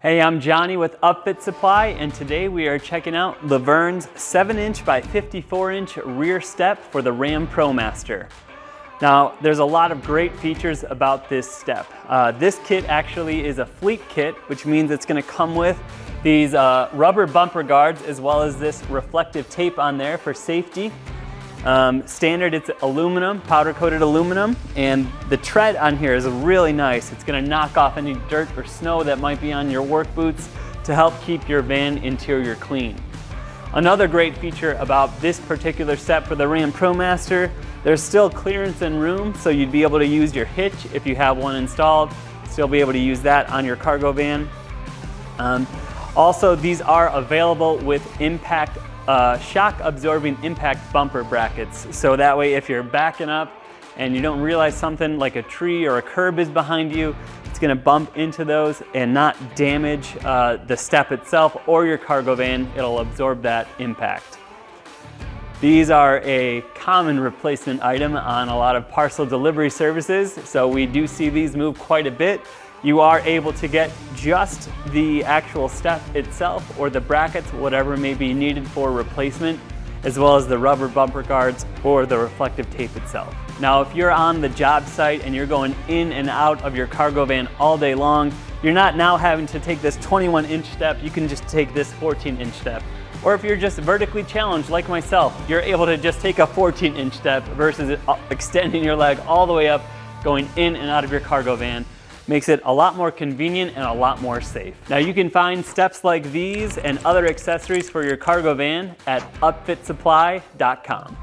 Hey, I'm Johnny with Upfit Supply, and today we are checking out Laverne's 7-inch by 54-inch rear step for the Ram ProMaster. Now, there's a lot of great features about this step. This kit actually is a fleet kit, which means it's going to come with these rubber bumper guards as well as this reflective tape on there for safety. Standard, it's aluminum, powder coated aluminum, and the tread on here is really nice. It's going to knock off any dirt or snow that might be on your work boots to help keep your van interior clean. Another great feature about this particular step for the Ram ProMaster, there's still clearance and room, so you'd be able to use your hitch if you have one installed, still be able to use that on your cargo van. Also, these are available with impact shock absorbing impact bumper brackets. So that way if you're backing up and you don't realize something like a tree or a curb is behind you, it's going to bump into those and not damage the step itself or your cargo van. It'll absorb that impact. These are a common replacement item on a lot of parcel delivery services, so we do see these move quite a bit. You are able to get just the actual step itself or the brackets, whatever may be needed for replacement, as well as the rubber bumper guards or the reflective tape itself. Now, if you're on the job site and you're going in and out of your cargo van all day long, you're not now having to take this 21-inch step, you can just take this 14-inch step. Or if you're just vertically challenged like myself, you're able to just take a 14-inch step versus extending your leg all the way up, going in and out of your cargo van. Makes it a lot more convenient and a lot more safe. Now you can find steps like these and other accessories for your cargo van at upfitsupply.com.